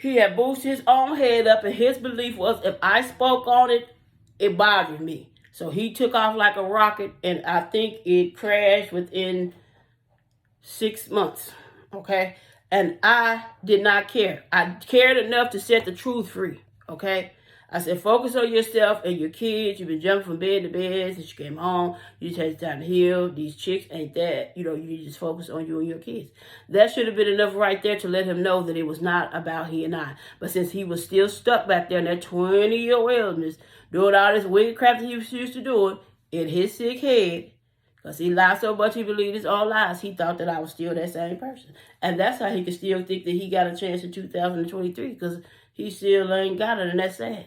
He had boosted his own head up, and his belief was if I spoke on it, it bothered me. So he took off like a rocket, and I think it crashed within 6 months. Okay? And I did not care. I cared enough to set the truth free. Okay? I said, focus on yourself and your kids. You've been jumping from bed to bed since you came home. You just had time to heal. These chicks ain't that. You just focus on you and your kids. That should have been enough right there to let him know that it was not about he and I. But since he was still stuck back there in that 20-year wilderness, doing all this wicked crap that he was used to doing in his sick head, because he lied so much he believed his own lies, he thought that I was still that same person. And that's how he could still think that he got a chance in 2023, because he still ain't got it, and that's sad.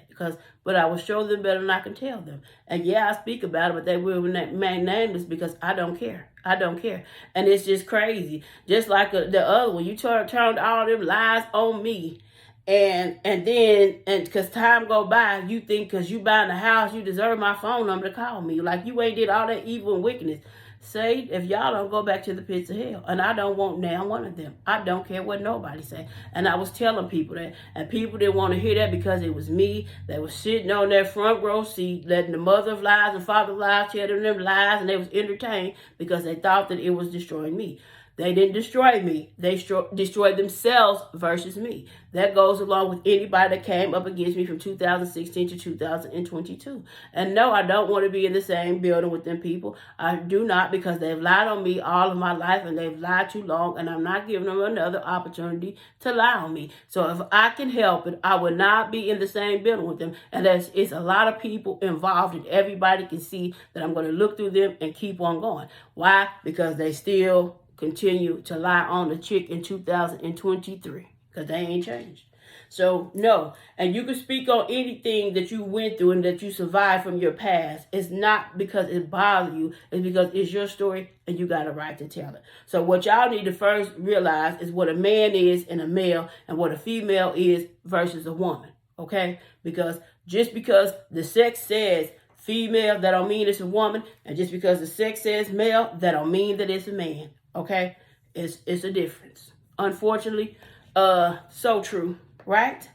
But I will show them better than I can tell them. And yeah, I speak about it, but they will remain nameless because I don't care. I don't care. And it's just crazy. Just like the other one, you turned all them lies on me. And then because time go by, you think because you buying a house, you deserve my phone number to call me. Like you ain't did all that evil and wickedness. Say, if y'all don't go back to the pits of hell. And I don't want now one of them. I don't care what nobody say. And I was telling people that. And people didn't want to hear that because it was me. They was sitting on that front row seat, letting the mother of lies and father of lies tell them lies. And they was entertained because they thought that it was destroying me. They didn't destroy me. They destroyed themselves versus me. That goes along with anybody that came up against me from 2016 to 2022. And no, I don't want to be in the same building with them people. I do not, because they've lied on me all of my life and they've lied too long, and I'm not giving them another opportunity to lie on me. So if I can help it, I would not be in the same building with them. And it's a lot of people involved, and everybody can see that I'm going to look through them and keep on going. Why? Because they still continue to lie on the chick in 2023 because they ain't changed. So no, and you can speak on anything that you went through and that you survived from your past. It's not because it bothers you. It's because it's your story and you got a right to tell it. So what y'all need to first realize is what a man is and a male and what a female is versus a woman. Okay? Because just because the sex says female, that don't mean it's a woman. And just because the sex says male, that don't mean that it's a man. Okay, it's a difference. Unfortunately, so true, right?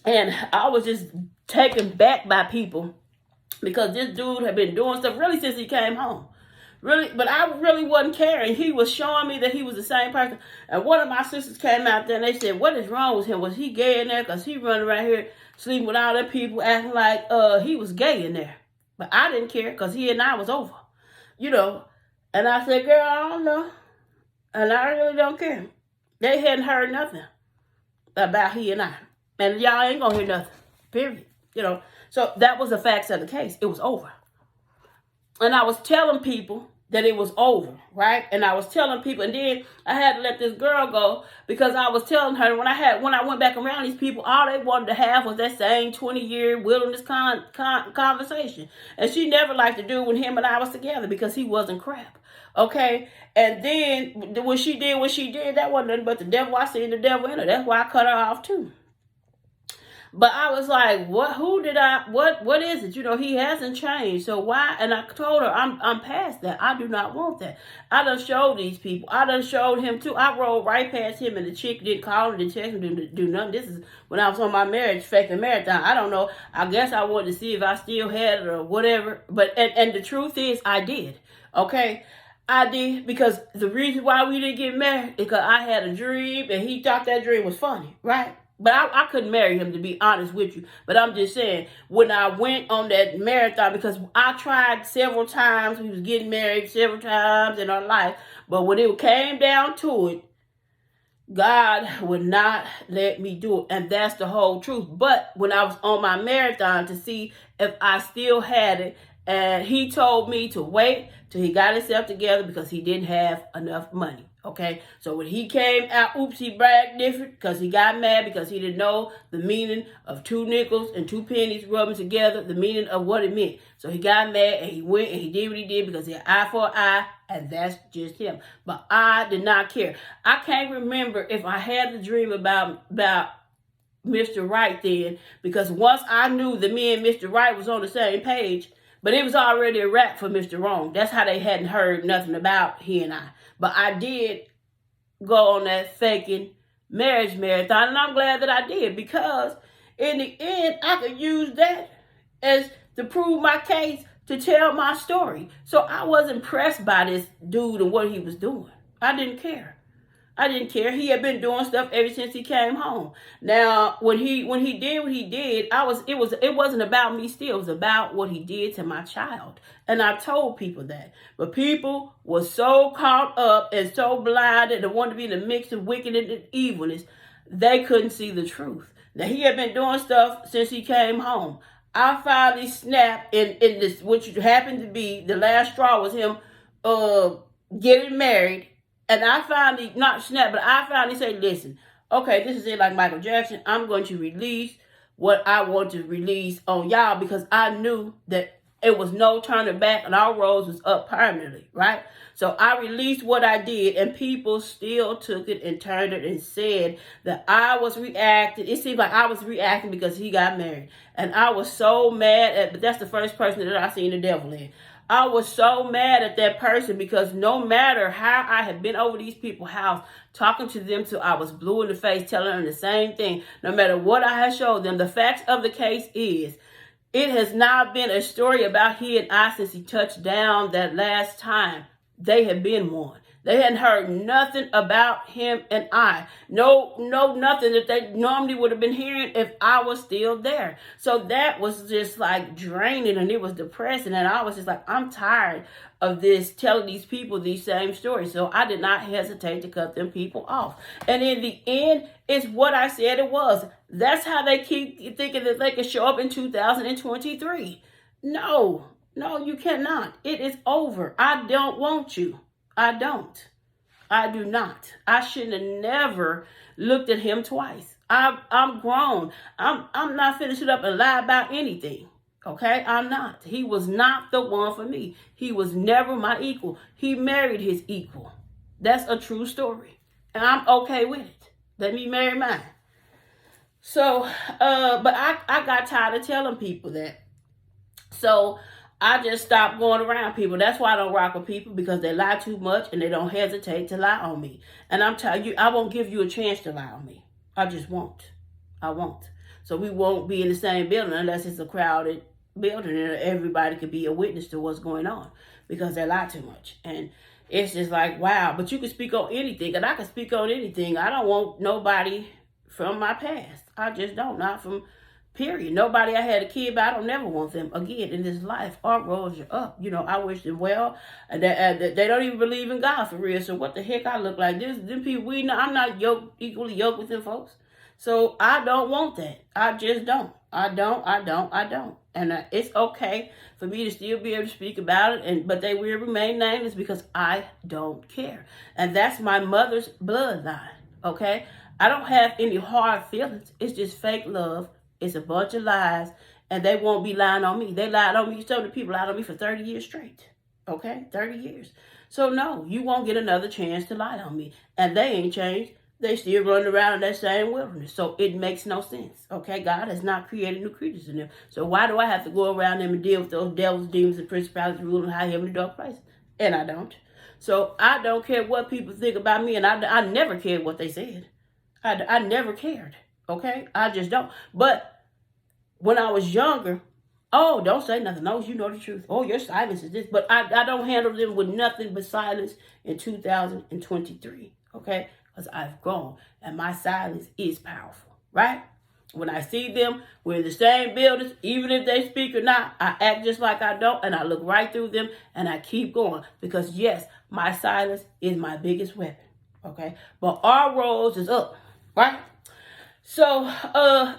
And I was just taken back by people because this dude had been doing stuff really since he came home. Really, but I really wasn't caring. He was showing me that he was the same person. And one of my sisters came out there and they said, what is wrong with him? Was he gay in there? Because he running around here sleeping with all the people acting like he was gay in there. But I didn't care because he and I was over, And I said, girl, I don't know. And I really don't care. They hadn't heard nothing about he and I. And y'all ain't going to hear nothing, period. So that was the facts of the case. It was over. And I was telling people that it was over, right? And I was telling people, and then I had to let this girl go because I was telling her when I went back around these people, all they wanted to have was that same 20-year wilderness conversation. And she never liked to do when him and I was together because he wasn't crap. Okay? And then when she did what she did, that wasn't nothing but the devil. I seen the devil in her. That's why I cut her off too. But I was like, what is it? He hasn't changed. So why? And I told her, I'm past that. I do not want that. I done showed these people. I done showed him too. I rolled right past him and the chick didn't call him, didn't text him, didn't do nothing. This is when I was on my faking marathon. I don't know. I guess I wanted to see if I still had it or whatever. But, and the truth is I did. Okay. I did, because the reason why we didn't get married is because I had a dream and he thought that dream was funny, right? But I couldn't marry him, to be honest with you. But I'm just saying, when I went on that marathon, because I tried several times, we was getting married several times in our life, but when it came down to it, God would not let me do it. And that's the whole truth. But when I was on my marathon to see if I still had it, and he told me to wait till he got himself together because he didn't have enough money. Okay, so when he came out, oops, he bragged different because he got mad because he didn't know the meaning of 2 nickels and 2 pennies rubbing together, the meaning of what it meant. So he got mad and he went and he did what he did because he had eye for eye, and that's just him. But I did not care. I can't remember if I had the dream about Mr. Right then, because once I knew that me and Mr. Right was on the same page, but it was already a wrap for Mr. Wrong. That's how they hadn't heard nothing about he and I. But I did go on that faking marriage marathon. And I'm glad that I did, because in the end, I could use that as to prove my case, to tell my story. So I wasn't pressed by this dude and what he was doing. I didn't care. I didn't care. He had been doing stuff ever since he came home. Now, when he did what he did, it wasn't about me still. It was about what he did to my child. And I told people that. But people were so caught up and so blinded and wanted to be in the mix of wickedness and evilness, they couldn't see the truth. Now, he had been doing stuff since he came home. I finally snapped in this, which happened to be the last straw was him getting married. And I finally, not snap, but I finally say, listen, okay, this is it, like Michael Jackson. I'm going to release what I want to release on y'all, because I knew that it was no turning back and our roads was up permanently, right? So I released what I did, and people still took it and turned it and said that I was reacting. It seemed like I was reacting because he got married. And I was so mad but that's the first person that I seen the devil in. I was so mad at that person, because no matter how I had been over these people's house, talking to them till I was blue in the face, telling them the same thing, no matter what I had showed them, the facts of the case is, it has not been a story about he and I since he touched down that last time. They had been one. They hadn't heard nothing about him and I. No, nothing that they normally would have been hearing if I was still there. So that was just like draining, and it was depressing. And I was just like, I'm tired of this, telling these people these same stories. So I did not hesitate to cut them people off. And in the end, it's what I said it was. That's how they keep thinking that they can show up in 2023. No, you cannot. It is over. I don't want you. I don't. I do not. I shouldn't have never looked at him twice. I'm grown. I'm not finna sit up and lie about anything. Okay? I'm not. He was not the one for me. He was never my equal. He married his equal. That's a true story. And I'm okay with it. Let me marry mine. So, but I got tired of telling people that. So I just stopped going around people. That's why I don't rock with people, because they lie too much and they don't hesitate to lie on me. And I'm telling you, I won't give you a chance to lie on me. I just won't. I won't. So we won't be in the same building unless it's a crowded building and everybody could be a witness to what's going on, because they lie too much. And it's just like, wow, but you can speak on anything, and I can speak on anything. I don't want nobody from my past. I just don't. Not from... period. Nobody I had a kid, but I don't never want them again in this life. Our roads are up. I wish them well. They don't even believe in God for real. So what the heck I look like? Them people, I'm not equally yoked with them folks. So I don't want that. I just don't. I don't. And it's okay for me to still be able to speak about it, but they will remain nameless, because I don't care. And that's my mother's bloodline, okay? I don't have any hard feelings. It's just fake love. It's a bunch of lies, and they won't be lying on me. They lied on me. Some of the people lied on me for 30 years straight. Okay? 30 years. So no, you won't get another chance to lie on me. And they ain't changed. They still running around in that same wilderness. So it makes no sense. Okay? God has not created new creatures in them. So why do I have to go around them and deal with those devils, demons, and principalities ruling high, heavenly, dark places? And I don't. So I don't care what people think about me, and I never cared what they said. I never cared. Okay? I just don't. But when I was younger, oh, don't say nothing. No, you know the truth. Oh, your silence is this. But I don't handle them with nothing but silence in 2023. Okay? Because I've grown. And my silence is powerful. Right? When I see them, we're in the same buildings. Even if they speak or not, I act just like I don't. And I look right through them. And I keep going. Because yes, my silence is my biggest weapon. Okay? But our roads is up. Right? So,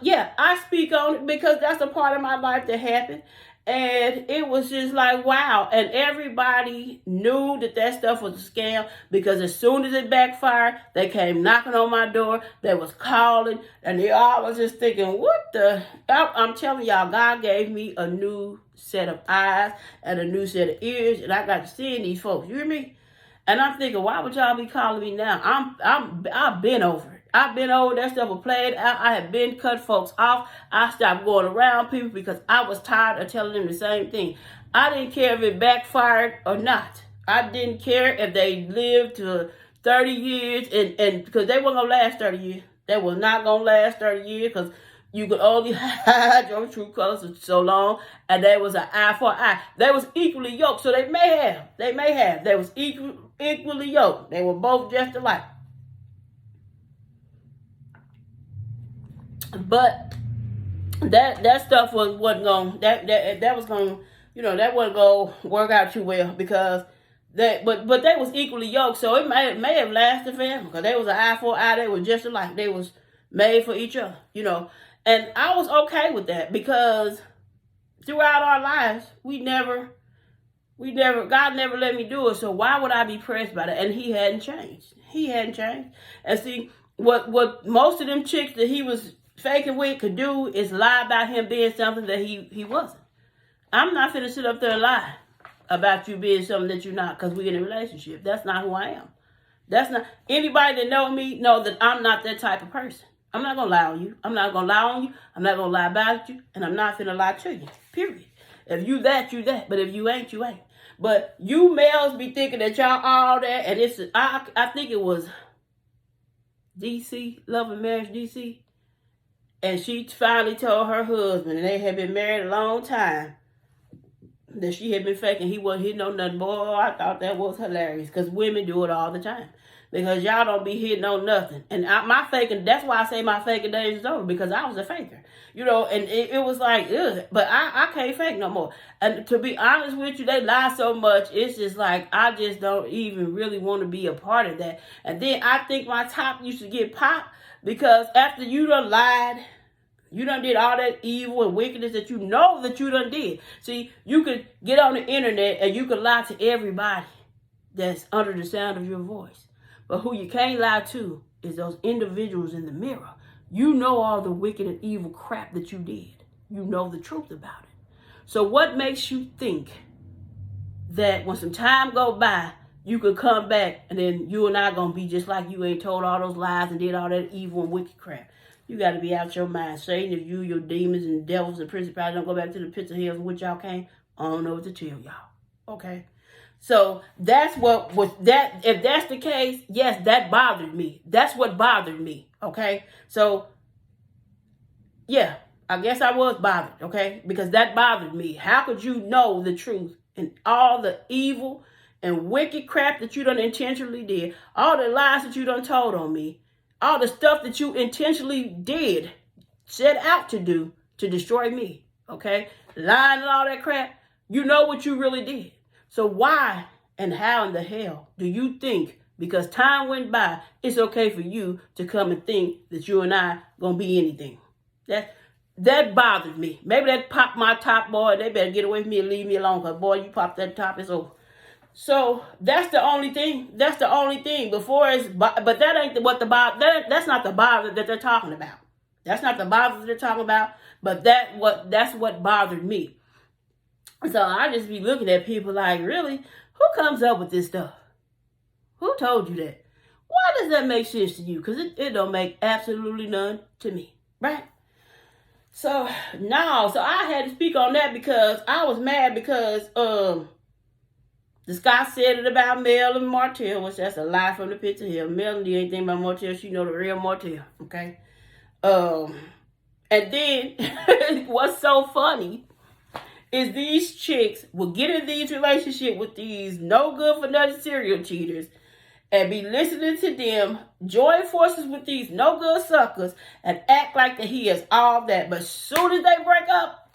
yeah, I speak on it because that's a part of my life that happened. And it was just like, wow. And everybody knew that stuff was a scam, because as soon as it backfired, they came knocking on my door. They was calling, and they all was just thinking, what the... I'm telling y'all, God gave me a new set of eyes and a new set of ears, and I got to see these folks. You hear me? And I'm thinking, why would y'all be calling me now? I've been over it. I've been over that stuff was played out. I have been cut folks off. I stopped going around people because I was tired of telling them the same thing. I didn't care if it backfired or not. I didn't care if they lived to 30 years, and because they weren't going to last 30 years. They was not going to last 30 years because you could only hide your true colors for so long, and there was an eye for an eye. They was equally yoked, so they may have. They was equally yoked. They were both just alike. But that stuff wasn't going that was going, that wasn't going to work out too well because but they was equally yoked, so it may have lasted for them because they was an eye for an eye. They were just alike. They was made for each other, and I was okay with that because throughout our lives God never let me do it. So why would I be pressed by that? And he hadn't changed. And see, what most of them chicks that he was faking with could do is lie about him being something that he wasn't. I'm not finna sit up there and lie about you being something that you're not because we're in a relationship. That's not who I am. That's not, anybody that know me know that I'm not that type of person. I'm not gonna lie on you. I'm not gonna lie on you. I'm not gonna lie about you, and I'm not finna lie to you. Period. If you that, you that. But if you ain't, you ain't. But you males be thinking that y'all all that, and it's I think it was DC, Love and Marriage DC. And she finally told her husband, and they had been married a long time, that she had been faking. He wasn't hitting on nothing. Boy, I thought that was hilarious because women do it all the time. Because y'all don't be hitting on nothing. And my faking, that's why I say my faking days is over, because I was a faker. And it was like, ugh, but I can't fake no more. And to be honest with you, they lie so much, it's just like, I just don't even really want to be a part of that. And then I think my top used to get popped because after you done lied, you done did all that evil and wickedness that you know that you done did. See, you could get on the internet and you could lie to everybody that's under the sound of your voice. But who you can't lie to is those individuals in the mirror. You know all the wicked and evil crap that you did. You know the truth about it. So what makes you think that when some time go by, you could come back and then you and I gonna be just like you ain't told all those lies and did all that evil and wicked crap? You got to be out your mind. Satan, if you, your demons and devils and principalities don't go back to the pits of hell from which y'all came, I don't know what to tell y'all. Okay? So that's what was that. If that's the case, yes, that bothered me. That's what bothered me. Okay? So, yeah, I guess I was bothered. Okay? Because that bothered me. How could you know the truth and all the evil and wicked crap that you done intentionally did, all the lies that you done told on me, all the stuff that you intentionally did, set out to do to destroy me, okay? Lying and all that crap, you know what you really did. So why and how in the hell do you think, because time went by, it's okay for you to come and think that you and I gonna be anything? That bothered me. Maybe that popped my top, boy. They better get away from me and leave me alone, because boy, you popped that top, it's over. So that's the only thing. Before it's, but that ain't what that's not the bother that they're talking about. That's not the bother that they're talking about. But that's what bothered me. So I just be looking at people like, really, who comes up with this stuff? Who told you that? Why does that make sense to you? Because it don't make absolutely none to me, right? So I had to speak on that because I was mad because the Scott said it about Mel and Martell, which that's a lie from the pits of hell. Mel didn't anything about Martell. She know the real Martell, okay? And then what's so funny is these chicks will get in these relationships with these no good for nothing serial cheaters and be listening to them, join forces with these no good suckers and act like that he is all that. But as soon as they break up,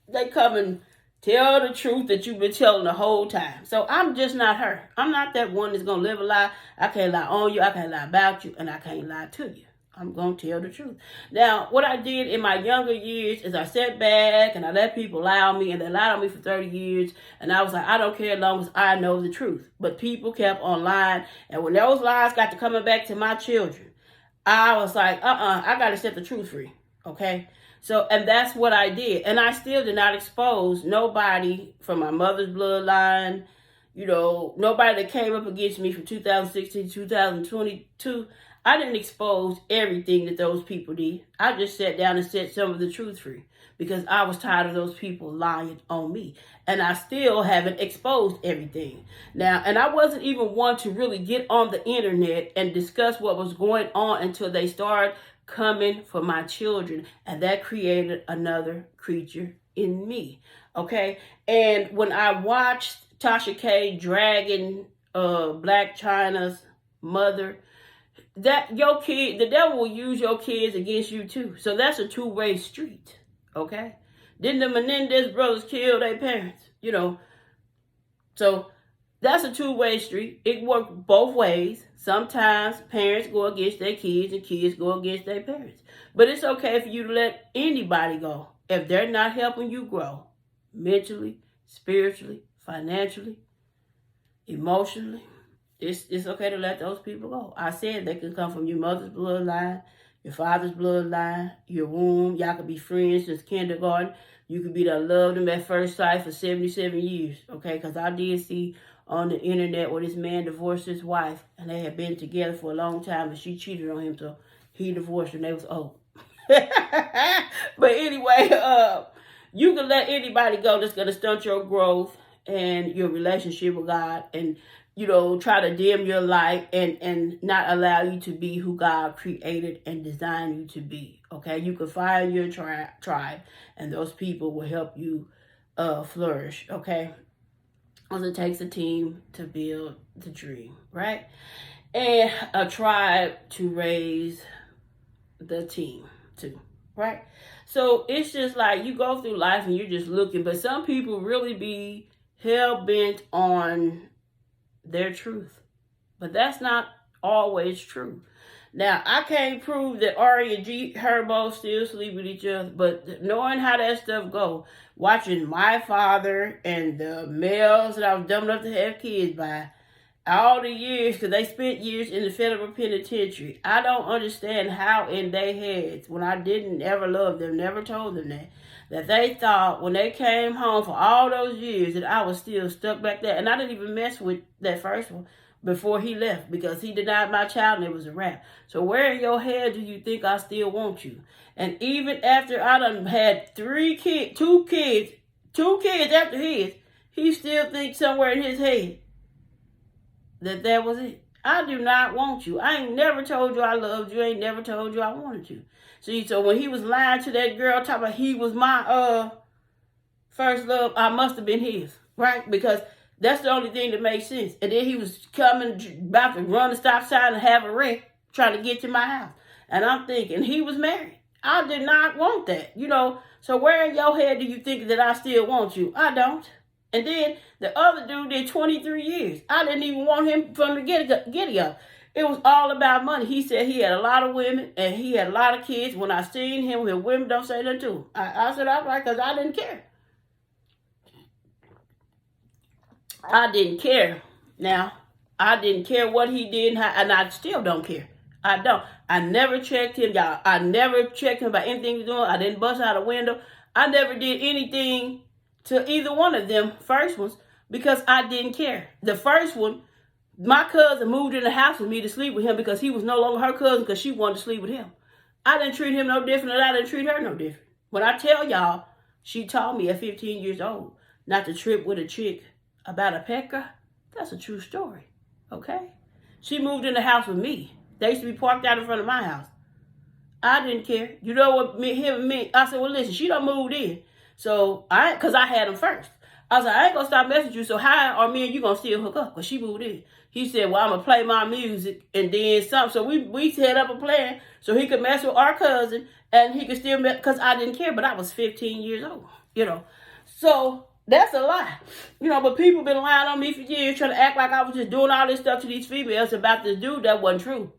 they come and tell the truth that you've been telling the whole time. So I'm just not her. I'm not that one that's going to live a lie. I can't lie on you. I can't lie about you. And I can't lie to you. I'm going to tell the truth. Now, what I did in my younger years is I sat back and I let people lie on me. And they lied on me for 30 years. And I was like, I don't care as long as I know the truth. But people kept on lying. And when those lies got to coming back to my children, I was like, I got to set the truth free. Okay? So, and that's what I did. And I still did not expose nobody from my mother's bloodline, nobody that came up against me from 2016 to 2022. I didn't expose everything that those people did. I just sat down and set some of the truth free because I was tired of those people lying on me. And I still haven't exposed everything. Now, and I wasn't even one to really get on the internet and discuss what was going on until they started coming for my children. And that created another creature in me. Okay? And when I watched Tasha K dragging Blac Chyna's mother, that your kid, the devil will use your kids against you too. So that's a two-way street. Okay? Didn't the Menendez brothers kill their parents? So that's a two-way street. It works both ways. Sometimes parents go against their kids and kids go against their parents. But it's okay for you to let anybody go if they're not helping you grow mentally, spiritually, financially, emotionally. It's okay to let those people go. I said they can come from your mother's bloodline, your father's bloodline, your womb. Y'all could be friends since kindergarten. You could be that loved them at first sight for 77 years, okay? Because I did see on the internet where this man divorced his wife, and they had been together for a long time, and she cheated on him, so he divorced her, and they was old. But anyway, you can let anybody go that's going to stunt your growth and your relationship with God, and try to dim your light and not allow you to be who God created and designed you to be. Okay, you can find your tribe, and those people will help you flourish. Okay, because it takes a team to build the dream, right? And a tribe to raise the team too, right? So it's just like you go through life and you're just looking, but some people really be hell-bent on their truth. But that's not always true. Now, I can't prove that Ari and G Herbo still sleep with each other, but knowing how that stuff go, watching my father and the males that I was dumb enough to have kids by, all the years, because they spent years in the federal penitentiary, I don't understand how in their heads, when I didn't ever love them, never told them that they thought when they came home for all those years that I was still stuck back there. And I didn't even mess with that first one before he left because he denied my child and it was a wrap. So where in your head do you think I still want you? And even after I done had two kids after his, he still thinks somewhere in his head that was it. I do not want you. I ain't never told you I loved you. I ain't never told you I wanted you. See, so when he was lying to that girl, talking about he was my first love, I must have been his, right? Because that's the only thing that makes sense. And then he was about to run the stop sign and have a wreck, trying to get to my house. And I'm thinking, he was married. I did not want that, So where in your head do you think that I still want you? I don't. And then the other dude did 23 years. I didn't even want him from the get-go. It was all about money. He said he had a lot of women and he had a lot of kids. When I seen him with women, don't say that to him. I said, all right, because I didn't care. I didn't care. Now, I didn't care what he did, and I still don't care. I don't. I never checked him, y'all. I never checked him about anything he was doing. I didn't bust out a window. I never did anything to either one of them first ones because I didn't care. The first one, my cousin moved in the house with me to sleep with him because he was no longer her cousin because she wanted to sleep with him. I didn't treat him no different and I didn't treat her no different. When I tell y'all, she taught me at 15 years old not to trip with a chick about a pecker, that's a true story, okay? She moved in the house with me. They used to be parked out in front of my house. I didn't care. You know what him and me, I said, well, listen, she done moved in. So, because I had him first. I was like, I ain't going to stop messing with you, so how are me and you going to still hook up? Because she moved in. He said, well, I'm going to play my music and then something. So we set up a plan so he could mess with our cousin and he could still mess, because I didn't care, but I was 15 years old, So that's a lie. But people been lying on me for years, trying to act like I was just doing all this stuff to these females about this dude. That wasn't true.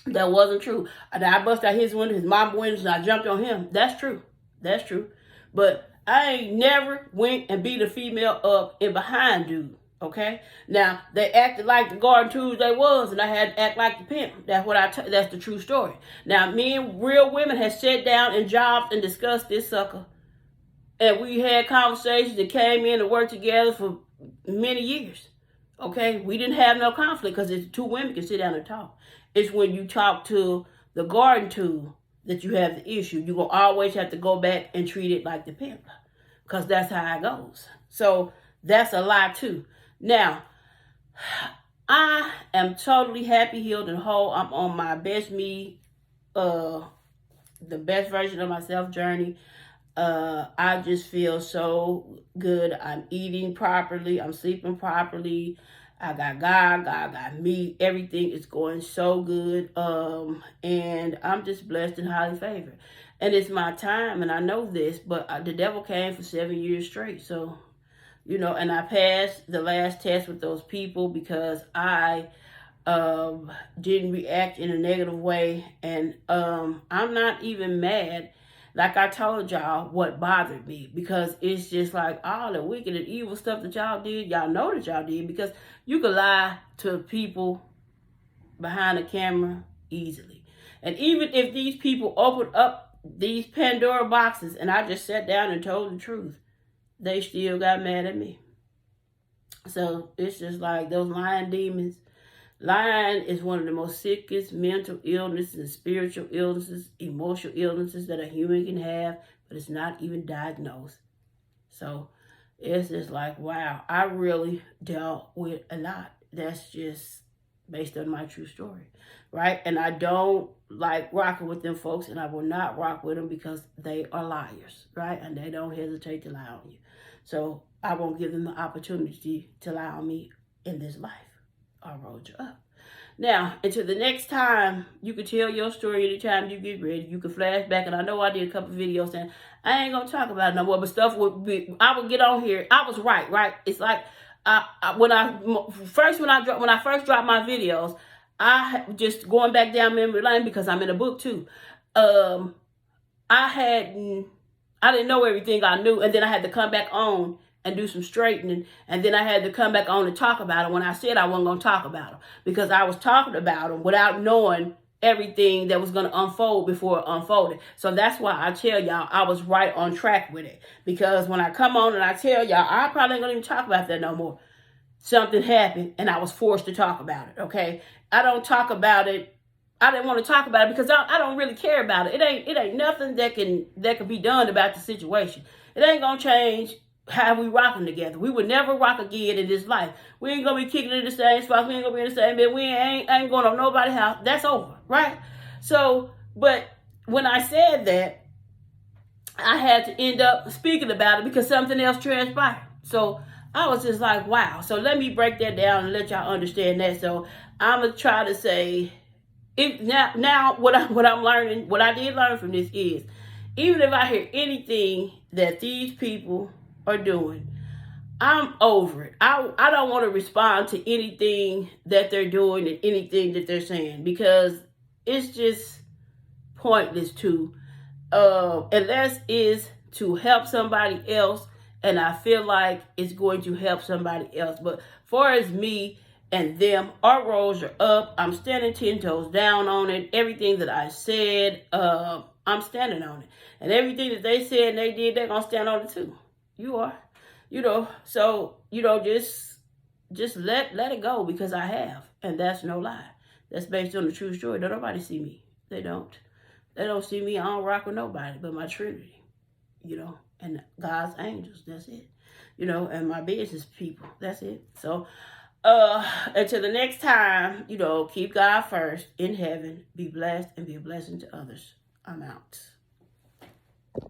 That wasn't true. And I busted out his window, his mom windows, and I jumped on him. That's true. That's true. But I ain't never went and beat a female up and behind dude, okay? Now, they acted like the Garden Tuesday was, and I had to act like the pimp. That's that's the true story. Now, me and real women have sat down in jobs and discussed this sucker. And we had conversations that came in and worked together for many years. Okay, we didn't have no conflict because it's two women can sit down and talk. It's when you talk to the garden tool that you have the issue. You're going to always have to go back and treat it like the pimp because that's how it goes. So that's a lie too. Now, I am totally happy, healed, and whole. I'm on my best me, the best version of myself journey. I just feel so good. I'm eating properly. I'm sleeping properly. I got God got me. Everything is going so good. And I'm just blessed and highly favored. And it's my time, and I know this, but the devil came for 7 years straight. So, and I passed the last test with those people because I didn't react in a negative way. And I'm not even mad. Like I told y'all what bothered me, because it's just like all the wicked and evil stuff that y'all did, y'all know that y'all did, because you could lie to people behind the camera easily. And even if these people opened up these Pandora boxes and I just sat down and told the truth, they still got mad at me. So it's just like those lying demons. Lying is one of the most sickest mental illnesses and spiritual illnesses, emotional illnesses that a human can have, but it's not even diagnosed. So it's just like, wow, I really dealt with a lot. That's just based on my true story, right? And I don't like rocking with them folks, and I will not rock with them because they are liars, right? And they don't hesitate to lie on you. So I won't give them the opportunity to lie on me in this life. I'll roll you up. Now, until the next time, you can tell your story anytime you get ready. You can flash back, and I know I did a couple videos saying, I ain't going to talk about it no more, but stuff would be, I would get on here. I was right? It's like, when I first dropped my videos, I just going back down memory lane because I'm in a book too. I didn't know everything I knew, and then I had to come back on and do some straightening, and then I had to come back on and talk about them when I said I wasn't going to talk about them, because I was talking about them without knowing everything that was going to unfold before it unfolded. So that's why I tell y'all I was right on track with it, because when I come on and I tell y'all I probably ain't going to even talk about that no more, something happened and I was forced to talk about it, okay? I don't talk about it. I didn't want to talk about it because I don't really care about it. It ain't nothing that can be done about the situation. It ain't going to change how we rocking together. We would never rock again in this life. We ain't gonna be kicking in the same spot. We ain't gonna be in the same bed. We ain't going to nobody's house. That's over, right? So, but when I said that, I had to end up speaking about it because something else transpired. So I was just like, wow. So let me break that down and let y'all understand that. So I'm gonna try to say it now. What I'm learning, what I did learn from this is, even if I hear anything that these people are doing, I'm over it. I don't want to respond to anything that they're doing and anything that they're saying, because it's just pointless to, unless it's to help somebody else, and I feel like it's going to help somebody else. But far as me and them, our roles are up. I'm standing 10 toes down on it. Everything that I said, I'm standing on it. And everything that they said and they did, they're going to stand on it too. You are, so, just let it go, because I have, and that's no lie. That's based on the true story. Don't nobody see me. They don't see me. I don't rock with nobody but my Trinity, and God's angels. That's it, and my business people. That's it. So, until the next time, keep God first in heaven, be blessed, and be a blessing to others. I'm out.